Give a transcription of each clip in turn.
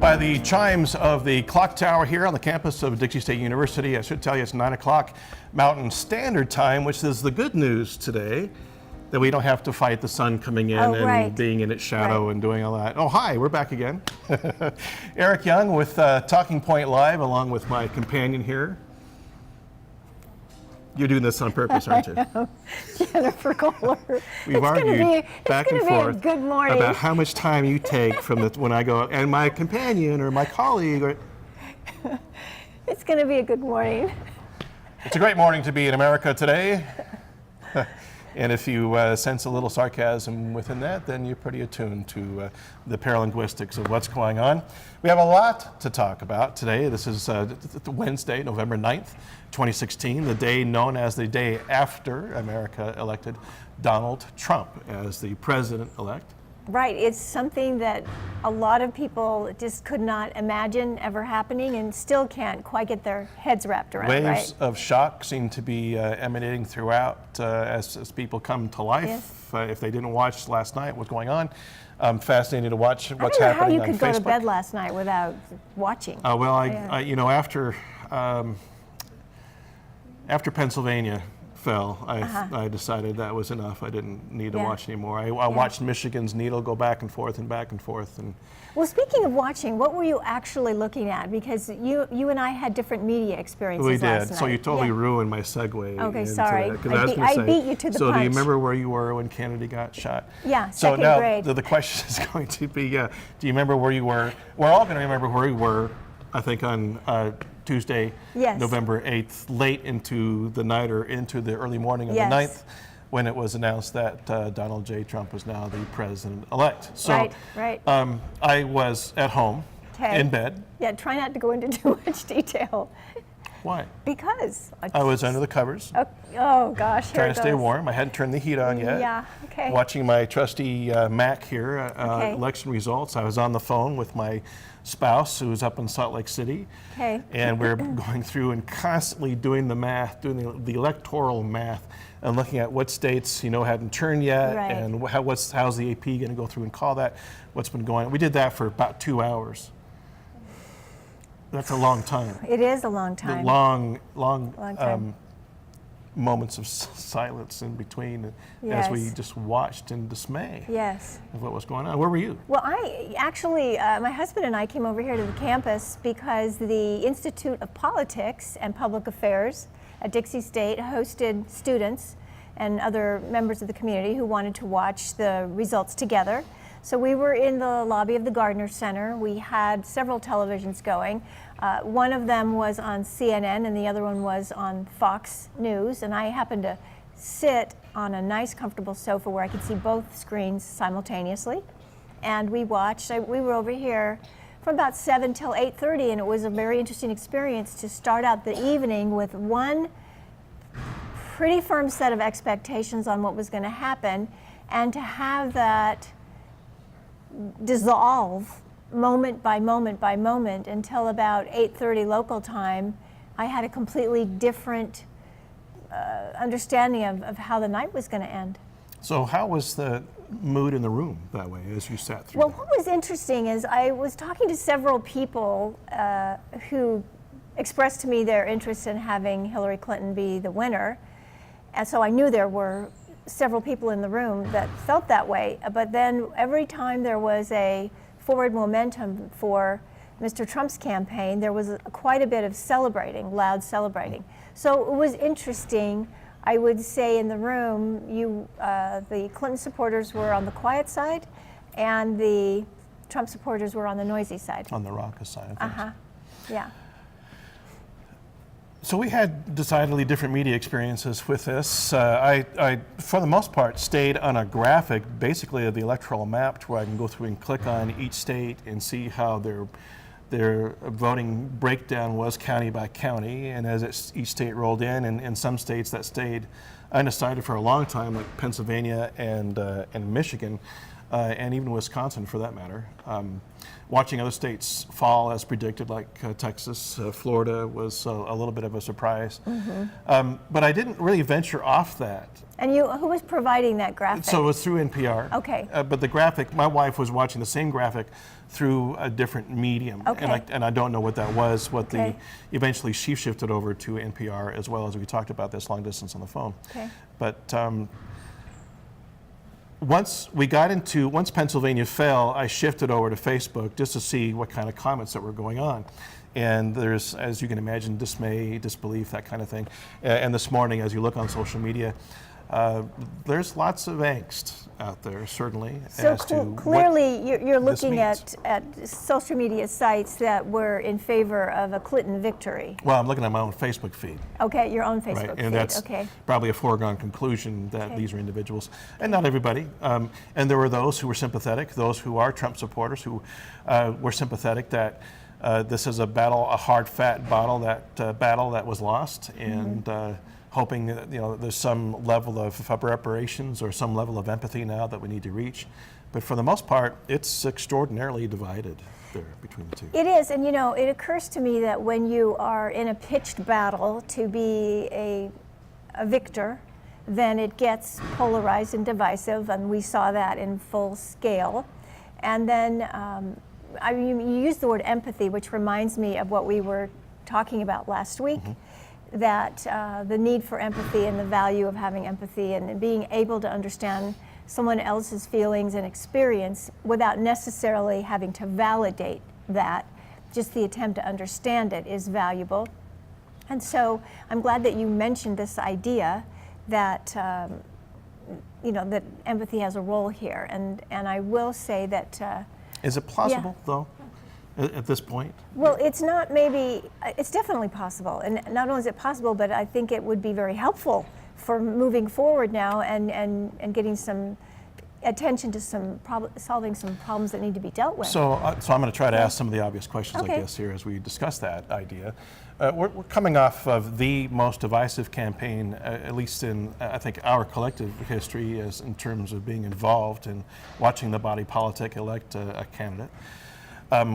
By the chimes of the clock tower here on the campus of Dixie State University, I should tell you it's 9 o'clock Mountain Standard Time, which is the good news today, that we don't have to fight the sun coming in and being in its shadow and doing all that. Oh, hi, we're back again. Eric Young with Talking Point Live, along with my companion here. You're doing this on purpose, aren't you? Jennifer Kohler. We've argued back and forth good morning about how much time you take from when I go, and my companion or my colleague. Or, it's going to be a good morning. It's a great morning to be in America today. And if you sense a little sarcasm within that, then you're pretty attuned to the paralinguistics of what's going on. We have a lot to talk about today. This is Wednesday, November 9th, 2016, the day known as the day after America elected Donald Trump as the president-elect. Right, it's something that a lot of people just could not imagine ever happening and still can't quite get their heads wrapped around. Waves of shock seem to be emanating throughout as people come to life. Yes. If they didn't watch last night, what's going on, I'm fascinated to watch what's happening on Facebook. I don't know how you could go to bed last night without watching. Well, I you know, after Pennsylvania fell, I decided that was enough. I didn't need to watch anymore. I watched Michigan's needle go back and forth and back and forth. And well, speaking of watching, what were you actually looking at? Because you and I had different media experiences last night. So you totally ruined my segue. Okay, sorry. I beat you to the punch. So do you remember where you were when Kennedy got shot? Yeah, so second now grade. The question is going to be, do you remember where you were? We're all going to remember where we were, I think, on Tuesday, November 8th, late into the night or into the early morning of the 9th, when it was announced that Donald J. Trump was now the president-elect. So I was at home, in bed. Yeah, try not to go into too much detail. Why? Because I was under the covers. Oh gosh, here trying to stay warm. I hadn't turned the heat on yet. Yeah, okay. Watching my trusty Mac here, election results. I was on the phone with my spouse who was up in Salt Lake City. Okay. And we're going through and constantly doing the math, doing the electoral math, and looking at what states hadn't turned yet, and how's the AP going to go through and call that, what's been going on. We did that for about 2 hours. That's a long time. It is a long time. Long time. Moments of silence in between as we just watched in dismay of what was going on. Where were you? Well, I actually, my husband and I came over here to the campus because the Institute of Politics and Public Affairs at Dixie State hosted students and other members of the community who wanted to watch the results together. So we were in the lobby of the Gardner Center. We had several televisions going. One of them was on CNN and the other one was on Fox News. And I happened to sit on a nice, comfortable sofa where I could see both screens simultaneously. And we watched. We were over here from about 7 till 8:30, and it was a very interesting experience to start out the evening with one pretty firm set of expectations on what was going to happen, and to have that dissolve moment by moment by moment until about 8:30 local time. I had a completely different understanding of how the night was going to end. So how was the mood in the room that way as you sat through? Well, what was interesting is I was talking to several people who expressed to me their interest in having Hillary Clinton be the winner, and so I knew there were several people in the room that felt that way. But then every time there was a forward momentum for Mr. Trump's campaign, there was quite a bit of celebrating, loud celebrating. So it was interesting. I would say in the room, the Clinton supporters were on the quiet side, and the Trump supporters were on the noisy side. On the raucous side of things. Yeah. So we had decidedly different media experiences with this. I, for the most part, stayed on a graphic, basically of the electoral map, to where I can go through and click on each state and see how their voting breakdown was county by county. And as each state rolled in some states that stayed undecided for a long time, like Pennsylvania and Michigan, and even Wisconsin for that matter. Watching other states fall as predicted, like Texas, Florida was a little bit of a surprise. But I didn't really venture off that. And who was providing that graphic? So it was through NPR. Okay. But the graphic, my wife was watching the same graphic through a different medium. Okay. And I don't know what that was. Eventually she shifted over to NPR as well, as we talked about this long distance on the phone. Okay. But once Pennsylvania fell, I shifted over to Facebook just to see what kind of comments that were going on. And there's, as you can imagine, dismay, disbelief, that kind of thing. And this morning, as you look on social media, there's lots of angst out there, certainly. So as to clearly, you're looking means. at social media sites that were in favor of a Clinton victory. Well, I'm looking at my own Facebook feed. Okay, your own Facebook Right, feed. and that's okay. probably a foregone conclusion that these are individuals, and not everybody. And there were those who were sympathetic, those who are Trump supporters who were sympathetic that this is a battle, a hard, fat battle that was lost, and hoping that there's some level of reparations or some level of empathy now that we need to reach. But for the most part, it's extraordinarily divided there between the two. It is, and it occurs to me that when you are in a pitched battle to be a victor, then it gets polarized and divisive, and we saw that in full scale. And then you use the word empathy, which reminds me of what we were talking about last week, that the need for empathy and the value of having empathy and being able to understand someone else's feelings and experience without necessarily having to validate that. Just the attempt to understand it is valuable. And so I'm glad that you mentioned this idea that that empathy has a role here. And I will say that is it plausible though at this point? Well, it's definitely possible. And not only is it possible, but I think it would be very helpful for moving forward now and getting some attention to solving some problems that need to be dealt with. So I'm going to try to ask some of the obvious questions, I guess, here as we discuss that idea. We're coming off of the most divisive campaign, at least in, I think, our collective history, as in terms of being involved in watching the body politic elect a candidate,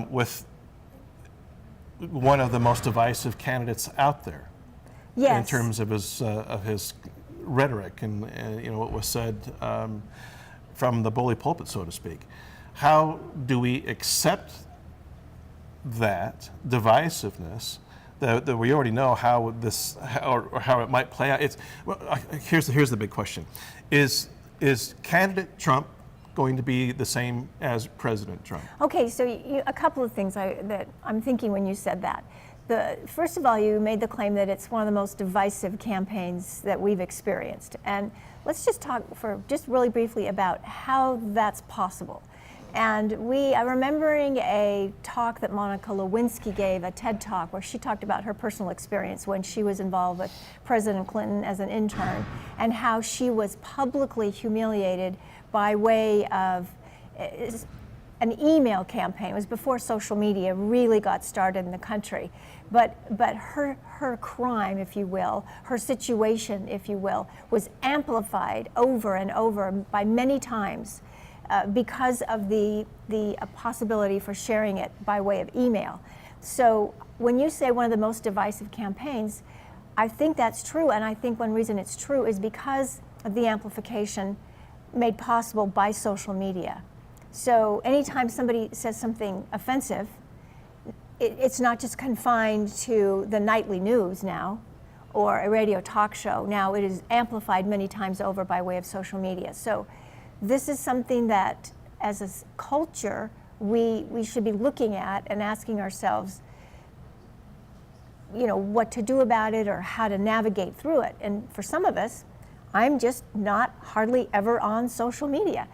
with one of the most divisive candidates out there. Yes. In terms of his rhetoric and what was said from the bully pulpit, so to speak. How do we accept that divisiveness that we already know how it might play out? Here's the big question: Is candidate Trump going to be the same as President Trump? Okay, so a couple of things that I'm thinking when you said that. First of all, you made the claim that it's one of the most divisive campaigns that we've experienced. And let's just talk for just really briefly about how that's possible. And I'm remembering a talk that Monica Lewinsky gave, a TED Talk, where she talked about her personal experience when she was involved with President Clinton as an intern, and how she was publicly humiliated by way of an email campaign. It was before social media really got started in the country. But her crime, if you will, her situation, if you will, was amplified over and over by many times because of the possibility for sharing it by way of email. So when you say one of the most divisive campaigns, I think that's true, and I think one reason it's true is because of the amplification made possible by social media. So anytime somebody says something offensive, it's not just confined to the nightly news now or a radio talk show. Now it is amplified many times over by way of social media. So this is something that as a culture we should be looking at and asking ourselves, what to do about it or how to navigate through it. And for some of us, I'm just not hardly ever on social media.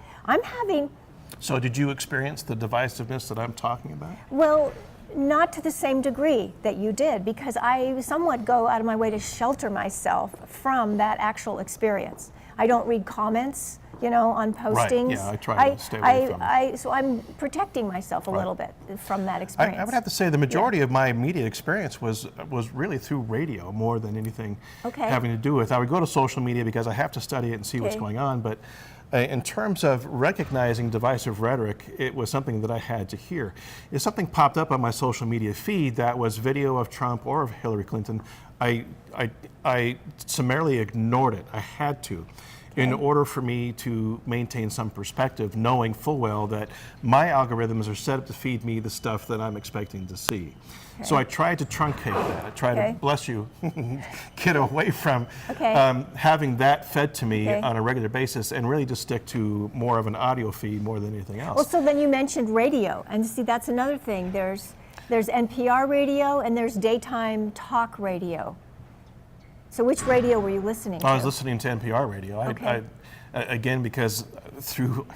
So did you experience the divisiveness that I'm talking about? Well, not to the same degree that you did, because I somewhat go out of my way to shelter myself from that actual experience. I don't read comments, on postings. Right, yeah, I try to stay away from it. So I'm protecting myself a little bit from that experience. I would have to say the majority of my media experience was really through radio more than anything having to do with. I would go to social media because I have to study it and see what's going on, but In terms of recognizing divisive rhetoric, it was something that I had to hear. If something popped up on my social media feed that was video of Trump or of Hillary Clinton, I summarily ignored it. I had to, in order for me to maintain some perspective, knowing full well that my algorithms are set up to feed me the stuff that I'm expecting to see. So I tried to truncate that. I tried to, bless you, get away from having that fed to me on a regular basis and really just stick to more of an audio feed more than anything else. Well, so then you mentioned radio, and see, that's another thing. There's NPR radio and there's daytime talk radio. So which radio were you listening to? I was listening to NPR radio. Again, because through,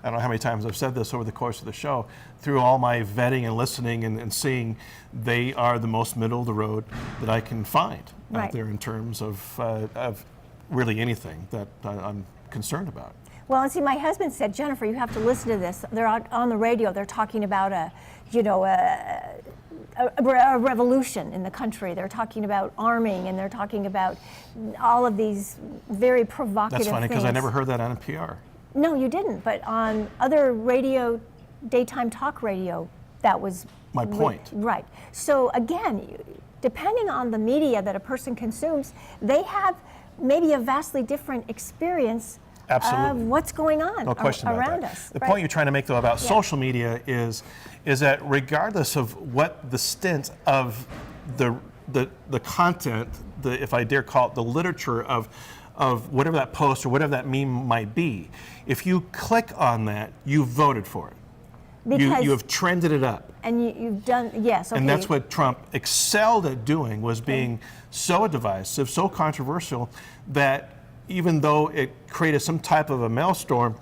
I don't know how many times I've said this over the course of the show, through all my vetting and listening and seeing, they are the most middle of the road that I can find out there in terms of really anything that I'm concerned about. Well, and see, my husband said, Jennifer, you have to listen to this. They're on the radio. They're talking about a revolution in the country. They're talking about arming, and they're talking about all of these very provocative things. That's funny, because I never heard that on NPR. No, you didn't. But on other radio, daytime talk radio, that was my point. Right. So again, depending on the media that a person consumes, they have maybe a vastly different experience of what's going on around us. The point you're trying to make, though, about social media is that regardless of what the stint of the content, if I dare call it the literature of whatever that post or whatever that meme might be, if you click on that, you voted for it. You have trended it up. And you've done, yes, okay. And that's what Trump excelled at doing, was being so divisive, so controversial, that even though it created some type of a maelstrom,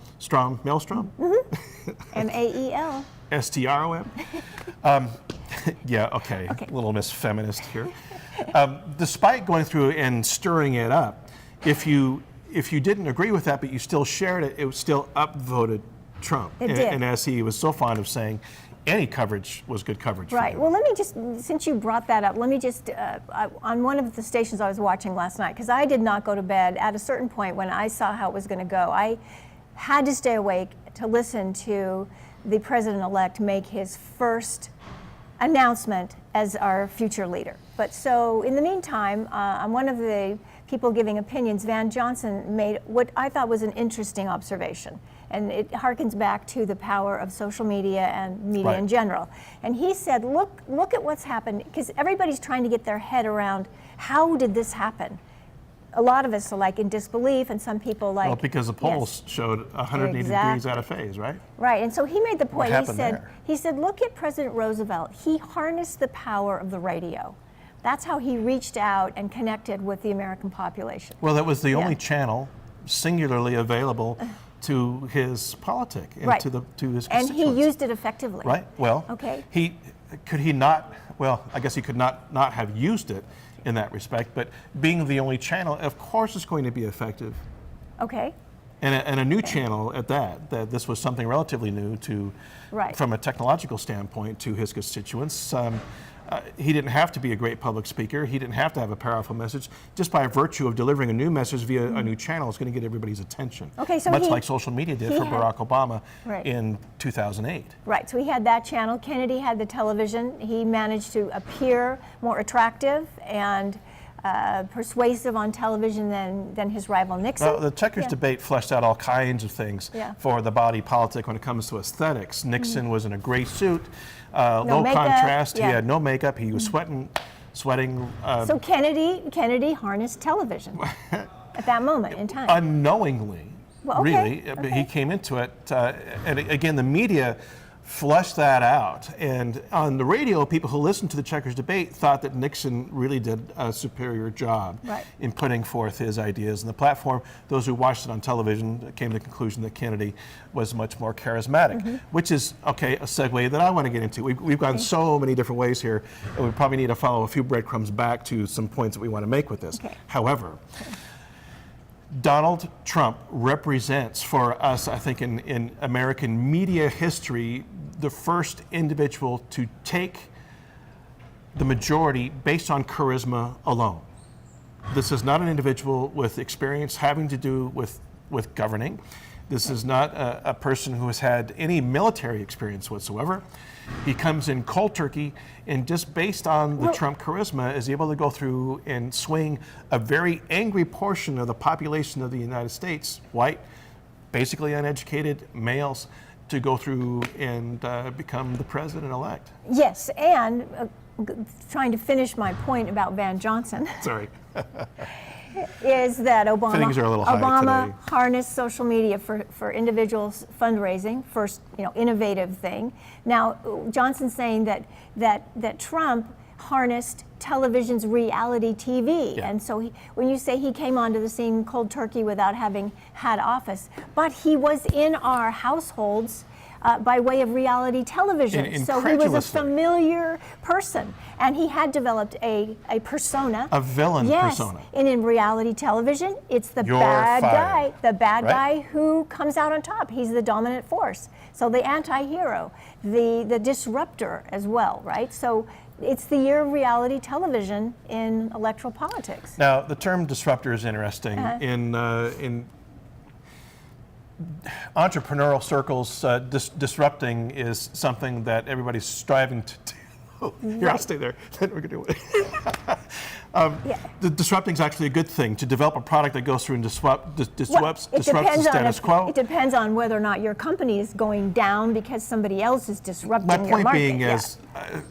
M-A-E-L. S-T-R-O-M? Yeah, okay, little Miss Feminist here. Despite going through and stirring it up, if you didn't agree with that, but you still shared it, it was still upvoted Trump. It did. And as he was so fond of saying, any coverage was good coverage. Right. For Well, let me just, since you brought that up, let me just, on one of the stations I was watching last night, because I did not go to bed at a certain point when I saw how it was going to go. I had to stay awake to listen to the president-elect make his first announcement as our future leader. But so in the meantime, I'm one of the people giving opinions. Van Johnson made what I thought was an interesting observation. And it harkens back to the power of social media and media in general. And he said, look at what's happened, because everybody's trying to get their head around, how did this happen? A lot of us are like in disbelief, and some people like... Well, because the polls showed 180 degrees out of phase, right? Right, and so he made the point, What he said, look at President Roosevelt. He harnessed the power of the radio. That's how he reached out and connected with the American population. Well, that was the only channel singularly available to his politic and to his constituents. And he used it effectively. Right. Well, could he not? Well, I guess he could not have used it in that respect. But being the only channel, of course, it's going to be effective. Okay. And a new channel at that. That this was something relatively new to, from a technological standpoint, to his constituents. He didn't have to be a great public speaker. He didn't have to have a powerful message. Just by virtue of delivering a new message via a new channel is going to get everybody's attention. Okay, so much like social media did for Barack Obama in 2008. Right, so he had that channel. Kennedy had the television. He managed to appear more attractive and persuasive on television than his rival Nixon. Well, the checkers debate fleshed out all kinds of things for the body politic when it comes to aesthetics. Nixon was in a gray suit, low contrast. He had no makeup. He was sweating. So Kennedy harnessed television at that moment in time. Unknowingly, really. He came into it, and again, the media flushed that out. And on the radio, people who listened to the checkers debate thought that Nixon really did a superior job in putting forth his ideas. And the platform, those who watched it on television came to the conclusion that Kennedy was much more charismatic, which is, a segue that I want to get into. We've gone so many different ways here, and we probably need to follow a few breadcrumbs back to some points that we want to make with this. However, Donald Trump represents for us, I think, in American media history, the first individual to take the majority based on charisma alone. This is not an individual with experience having to do with governing. This is not a person who has had any military experience whatsoever. He comes in cold turkey, and just based on the Trump charisma, is able to go through and swing a very angry portion of the population of the United States, white, basically uneducated males, to go through and become the president-elect. Yes, and trying to finish my point about Van Johnson. Sorry. Is that Things are a little high Obama today. harnessed social media for individuals fundraising, first, innovative thing. Now, Johnson's saying that Trump harnessed television's reality TV. Yeah. And so when you say he came onto the scene cold turkey without having had office, but he was in our households by way of reality television. So he was a familiar person, and he had developed a persona. A villain persona. Yes, and in reality television, it's the You're bad fired. guy, the bad Right. guy who comes out on top. He's the dominant force. So the anti-hero, the disruptor as well, right? So it's the year of reality television in electoral politics. Now, the term disruptor is interesting. In entrepreneurial circles, disrupting is something that everybody's striving to do. Here, I'll stay there. Then we're going to do it. The disrupting is actually a good thing. To develop a product that goes through and disrupts the status quo. It depends on whether or not your company is going down because somebody else is disrupting My your point market. being is,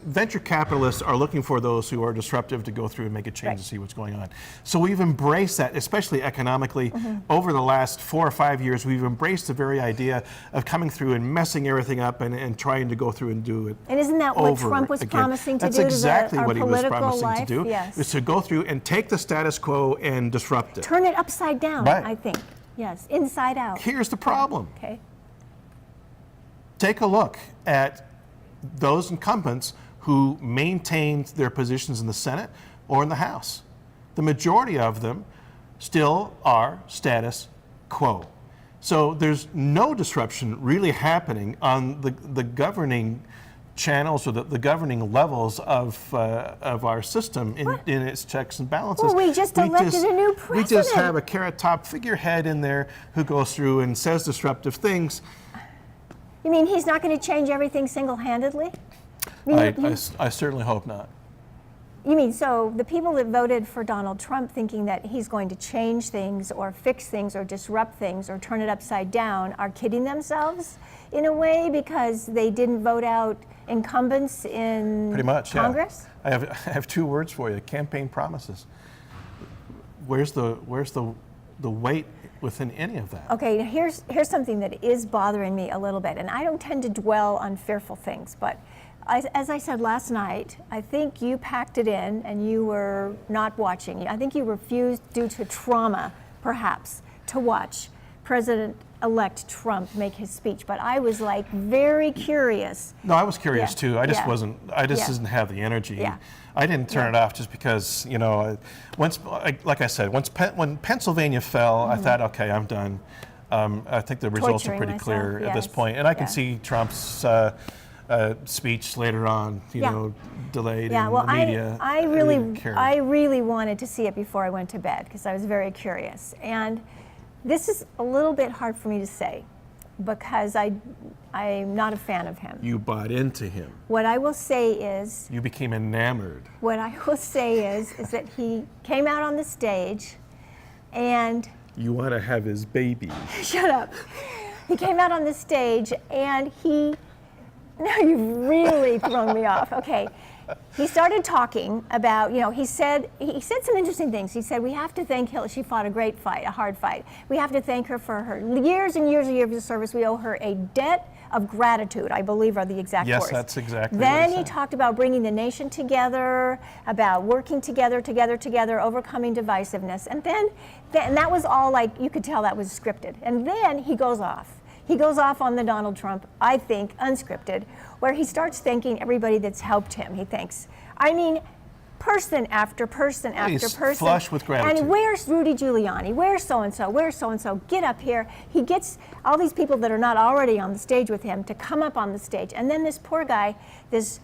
venture capitalists are looking for those who are disruptive to go through and make a change Right. to see what's going on. So we've embraced that, especially economically. Over the last 4 or 5 years, we've embraced the very idea of coming through and messing everything up and trying to go through and do it. And isn't that what over Trump was again. promising to That's do exactly to our what he was political promising life? to do. Yes. Is to go through and take the status quo and disrupt it. Turn it upside down, Right. I think. Yes, inside out. Here's the problem. Okay. Take a look at those incumbents who maintained their positions in the Senate or in the House. The majority of them still are status quo. So there's no disruption really happening on the governing channels or the governing levels of our system in its checks and balances. Well, we just elected a new We just president. have a carrot top figurehead in there who goes through and says disruptive things. You mean he's not going to change everything single-handedly? I certainly hope not. You mean, so the people that voted for Donald Trump thinking that he's going to change things or fix things or disrupt things or turn it upside down are kidding themselves in a way because they didn't vote out incumbents in Pretty much, Congress? Yeah. I have 2 words for you: campaign promises. Where's the weight within any of that? Okay, here's something that is bothering me a little bit, and I don't tend to dwell on fearful things, but as I said last night, I think you packed it in and you were not watching. I think you refused, due to trauma, perhaps, to watch President-elect Trump make his speech. But I was like very curious. No, I was curious too. I just Yeah. wasn't. I just Yeah. didn't have the energy. Yeah. I didn't turn it off just because, like I said, when Pennsylvania fell, I thought, okay, I'm done. I think the results are Torturing pretty clear myself, at this yes. point, and I can Yeah. see Trump's speech later on, delayed Yeah, in well, the media. I didn't care. really wanted to see it before I went to bed because I was very curious. And this is a little bit hard for me to say because I'm not a fan of him. You bought into him. What I will say is, You became enamored. is that he came out on the stage and You want to have his baby. shut up. He came out on the stage and now you've really thrown me off. Okay. He started talking about, he said some interesting things. He said, we have to thank Hillary. She fought a great fight, a hard fight. We have to thank her for her years and years and years of service. We owe her a debt of gratitude, I believe are the exact words. Yes, that's exactly Then what he talked about bringing the nation together, about working together, overcoming divisiveness. And then that was all like, you could tell that was scripted. And then he goes off. He goes off on the Donald Trump, I think, unscripted, where he starts thanking everybody that's helped him. He thanks, person after person after He's person. flush with gratitude. And where's Rudy Giuliani? Where's so-and-so? Where's so-and-so? Get up here. He gets all these people that are not already on the stage with him to come up on the stage. And then this poor guy, this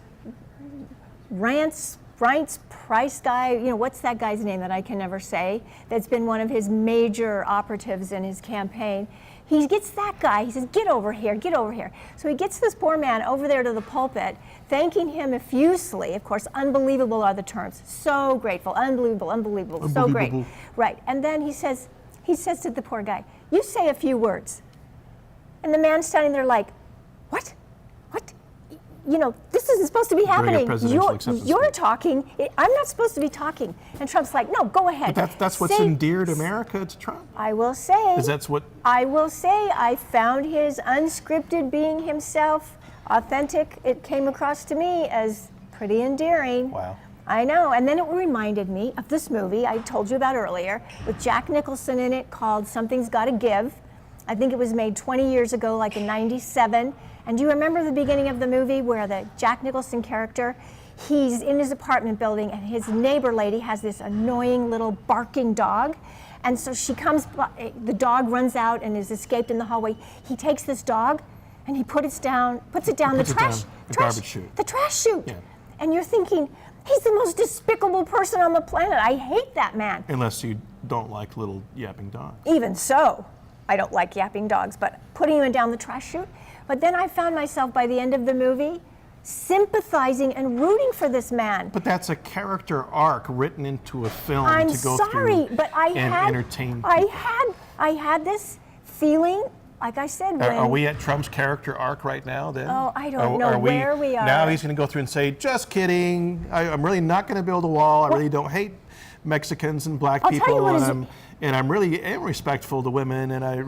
rants, Reince Price guy, you know, what's that guy's name that I can never say, that's been one of his major operatives in his campaign. He gets that guy, he says, get over here, get over here. So he gets this poor man over there to the pulpit, thanking him effusively. Of course, unbelievable are the terms. So grateful, unbelievable, unbelievable, so great. Right, and then he says to the poor guy, you say a few words. And the man's standing there like, what? What? You know, this isn't supposed to be happening. You're talking. I'm not supposed to be talking. And Trump's like, no, go ahead. But that's what's endeared America to Trump. I will say. Is that's what? I will say I found his unscripted being himself, authentic. It came across to me as pretty endearing. Wow. I know. And then it reminded me of this movie I told you about earlier with Jack Nicholson in it called Something's Gotta Give. I think it was made 20 years ago, like in '97. And do you remember the beginning of the movie where the Jack Nicholson character, he's in his apartment building and his neighbor lady has this annoying little barking dog. And so she comes, the dog runs out and is escaped in the hallway. He takes this dog and he puts it down the garbage chute. The trash chute. Yeah. And you're thinking, he's the most despicable person on the planet. I hate that man. Unless you don't like little yapping dogs. Even so, I don't like yapping dogs, but putting him down the trash chute. But then I found myself by the end of the movie sympathizing and rooting for this man. But that's a character arc written into a film to go through but entertain people. I had this feeling, like I said, Are we at Trump's character arc right now then? Oh, I don't know where we are. Now he's going to go through and say, just kidding, I'm really not going to build a wall, I really don't hate Mexicans and black people, and I'm really respectful to women, and I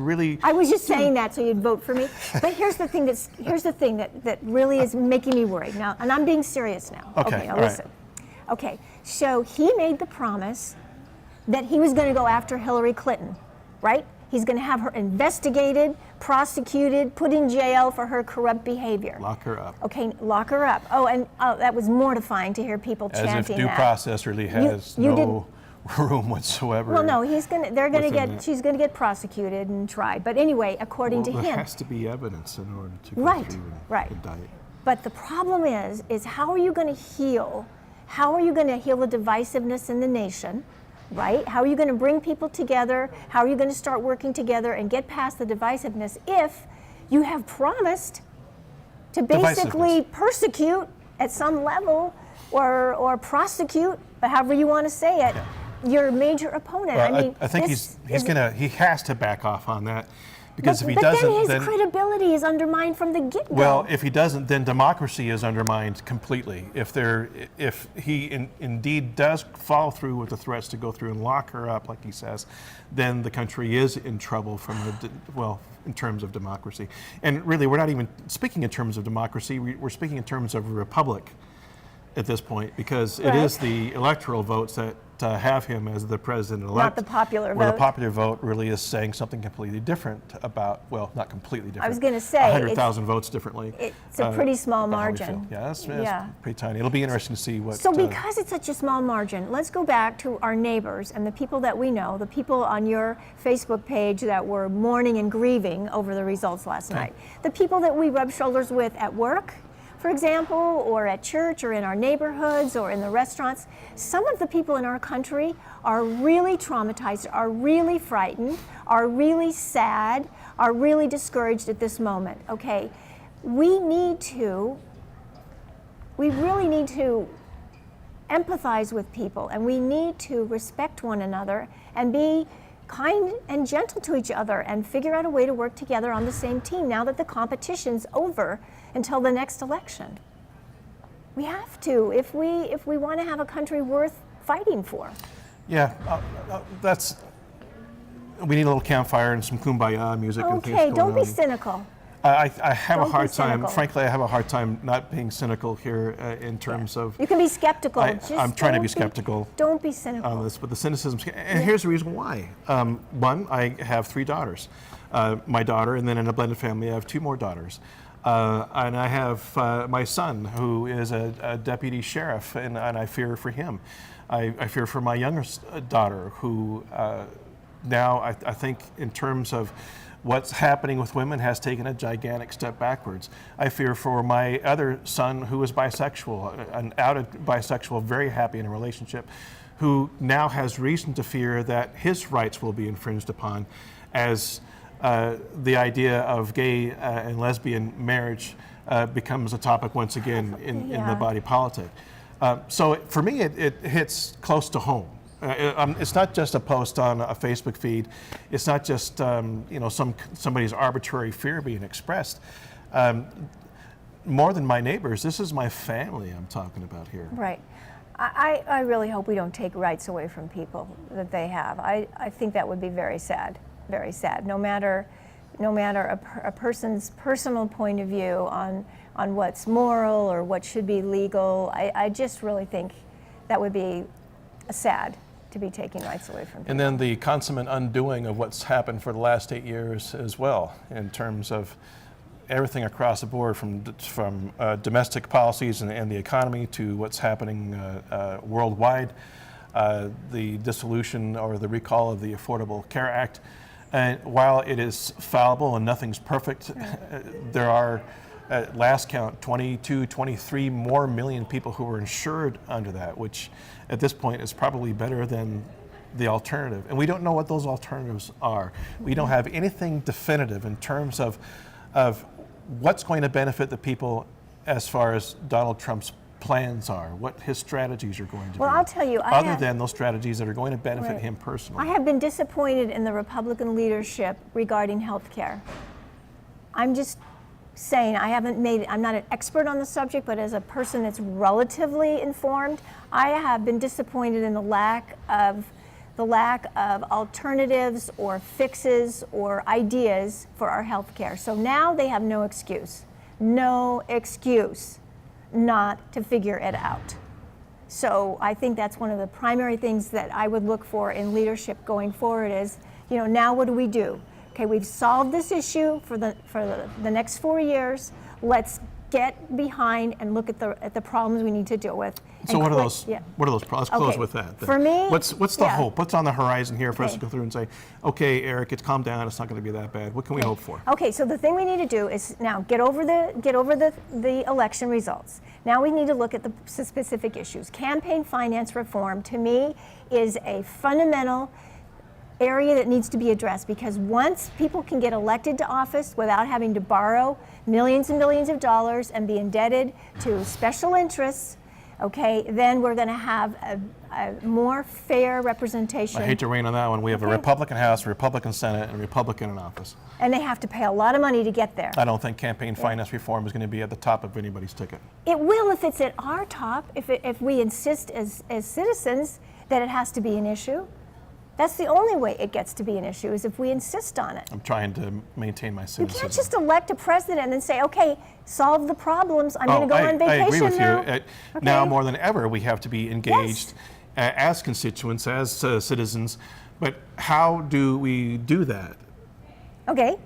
was just saying that so you'd vote for me. But here's the thing that really is making me worried now, and I'm being serious now. Okay, now listen. Right. Okay, so he made the promise that he was going to go after Hillary Clinton, right? He's going to have her investigated, prosecuted, put in jail for her corrupt behavior. Lock her up. Okay, lock her up. Oh, and that was mortifying to hear people chanting that. As if due process really has no room whatsoever. Well, no, she's going to get prosecuted and tried. But anyway, according to him. There has to be evidence in order to go through and indict. But the problem is how are you going to heal? How are you going to heal the divisiveness in the nation? Right? How are you going to bring people together? How are you going to start working together and get past the divisiveness if you have promised to basically persecute at some level or prosecute, however you want to say it, your major opponent? Well, I think he has to back off on that. Because if he doesn't, then his credibility is undermined from the get-go. Well, if he doesn't, then democracy is undermined completely. If he indeed does follow through with the threats to go through and lock her up, like he says, then the country is in trouble in terms of democracy. And really, we're not even speaking in terms of democracy. We're speaking in terms of a republic at this point, because it is the electoral votes that have him as the president-elect. Not the popular vote. The popular vote really is saying something completely different about, well, not completely different. I was going to say 100,000 votes differently. It's a pretty small margin. Yeah, that's pretty tiny. It'll be interesting to see what. So because it's such a small margin, let's go back to our neighbors and the people that we know, the people on your Facebook page that were mourning and grieving over the results last night, the people that we rub shoulders with at work, for example, or at church, or in our neighborhoods, or in the restaurants. Some of the people in our country are really traumatized, are really frightened, are really sad, are really discouraged at this moment, okay? We really need to empathize with people, and we need to respect one another and be kind and gentle to each other and figure out a way to work together on the same team now that the competition's over until the next election. We have to if we want to have a country worth fighting for. Yeah, we need a little campfire and some kumbaya music. Okay, don't be cynical. I have a hard time, frankly, I have a hard time not being cynical here in terms of... You can be skeptical. I'm trying to be skeptical. Don't be cynical. On this, but the cynicism, and here's the reason why. One, I have 3 daughters. My daughter, and then in a blended family, I have 2 more daughters. And I have my son, who is a deputy sheriff, and I fear for him. I fear for my youngest daughter, who now I think in terms of What's happening with women has taken a gigantic step backwards. I fear for my other son who is bisexual, an outed bisexual, very happy in a relationship, who now has reason to fear that his rights will be infringed upon as the idea of gay and lesbian marriage becomes a topic once again in the body politic. So for me, it hits close to home. It's not just a post on a Facebook feed. It's not just somebody's arbitrary fear being expressed. More than my neighbors, this is my family I'm talking about here. Right. I really hope we don't take rights away from people that they have. I think that would be very sad, very sad. No matter a person's personal point of view on what's moral or what should be legal, I just really think that would be sad to be taking rights away from people. And then the consummate undoing of what's happened for the last 8 years as well, in terms of everything across the board, from domestic policies and the economy to what's happening worldwide, the dissolution or the recall of the Affordable Care Act. And while it is fallible and nothing's perfect, there are, at last count, 22, 23 more million people who are insured under that, which at this point is probably better than the alternative. And we don't know what those alternatives are. We don't have anything definitive in terms of what's going to benefit the people as far as Donald Trump's plans are, what his strategies are going to be. Well, I'll tell you, other than those strategies that are going to benefit him personally. I have been disappointed in the Republican leadership regarding health care. I'm just saying, I'm not an expert on the subject, but as a person that's relatively informed, I have been disappointed in the lack of alternatives or fixes or ideas for our health care. So now they have no excuse not to figure it out. So I think that's one of the primary things that I would look for in leadership going forward is, now what do we do? Okay, we've solved this issue for the next 4 years. Let's get behind and look at the problems we need to deal with. So what are those? Yeah. What are those problems? Let's close with that. For me, what's the hope? What's on the horizon here for us to go through and say, okay, Eric, it's calmed down. It's not going to be that bad. What can we hope for? Okay, so the thing we need to do is now get over the election results. Now we need to look at the specific issues. Campaign finance reform, to me, is a fundamental area that needs to be addressed, because once people can get elected to office without having to borrow millions and millions of dollars and be indebted to special interests, okay, then we're going to have a more fair representation. I hate to rain on that one. We have a Republican House, a Republican Senate, and a Republican in office. And they have to pay a lot of money to get there. I don't think campaign finance reform is going to be at the top of anybody's ticket. It will if it's at our top, if we insist as citizens that it has to be an issue. That's the only way it gets to be an issue, is if we insist on it. I'm trying to maintain my cynicism. You can't just elect a president and then say, okay, solve the problems, I'm going to go on vacation now. I agree with you. Now more than ever, we have to be engaged as constituents, as citizens. But how do we do that? Okay,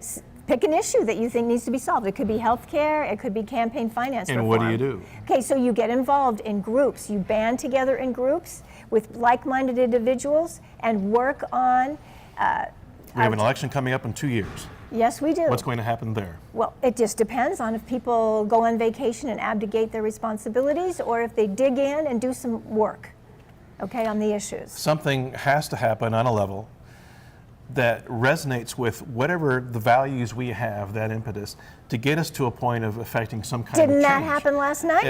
pick an issue that you think needs to be solved. It could be health care, it could be campaign finance reform. And what do you do? Okay, so you get involved in groups. You band together in groups with like-minded individuals and work on... we have an election coming up in 2 years. Yes, we do. What's going to happen there? Well, it just depends on if people go on vacation and abdicate their responsibilities, or if they dig in and do some work, okay, on the issues. Something has to happen on a level that resonates with whatever the values we have, that impetus, to get us to a point of affecting some kind of change. Didn't that happen last night?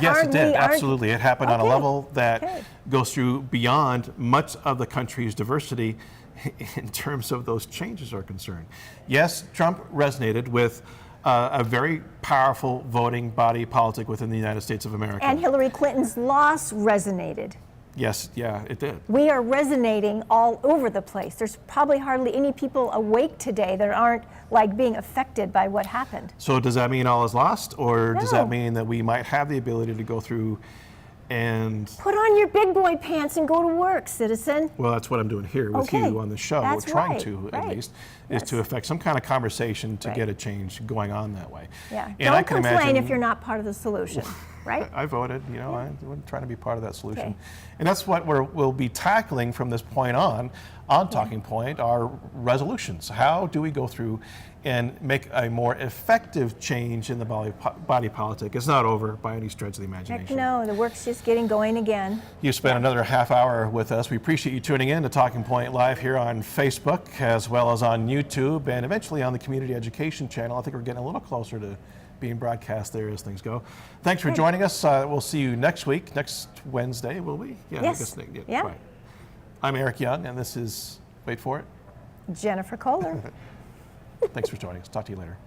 Yes, it did. Absolutely. It happened on a level that goes through beyond much of the country's diversity in terms of those changes are concerned. Yes, Trump resonated with a very powerful voting body politic within the United States of America. And Hillary Clinton's loss resonated. Yes, yeah, it did. We are resonating all over the place. There's probably hardly any people awake today that aren't like being affected by what happened. So does that mean all is lost, or does that mean that we might have the ability to go through and... Put on your big boy pants and go to work, citizen. Well, that's what I'm doing here with you on the show. That's we're trying to, at least, is to affect some kind of conversation to get a change going on that way. Yeah. And Don't complain if you're not part of the solution. right? I voted, you know, I'm trying to be part of that solution. Okay. And that's what we'll be tackling from this point on Talking Point, our resolutions. How do we go through and make a more effective change in the body politic? It's not over by any stretch of the imagination. Heck no, the work's just getting going again. You spent another half hour with us. We appreciate you tuning in to Talking Point Live here on Facebook, as well as on YouTube, and eventually on the Community Education channel. I think we're getting a little closer to being broadcast there as things go. Thanks for joining us. We'll see you next week, next Wednesday, will we? Yeah, Yes. I guess, Yeah. Right. I'm Eric Young, and this is, wait for it, Jennifer Kohler. Thanks for joining us. Talk to you later.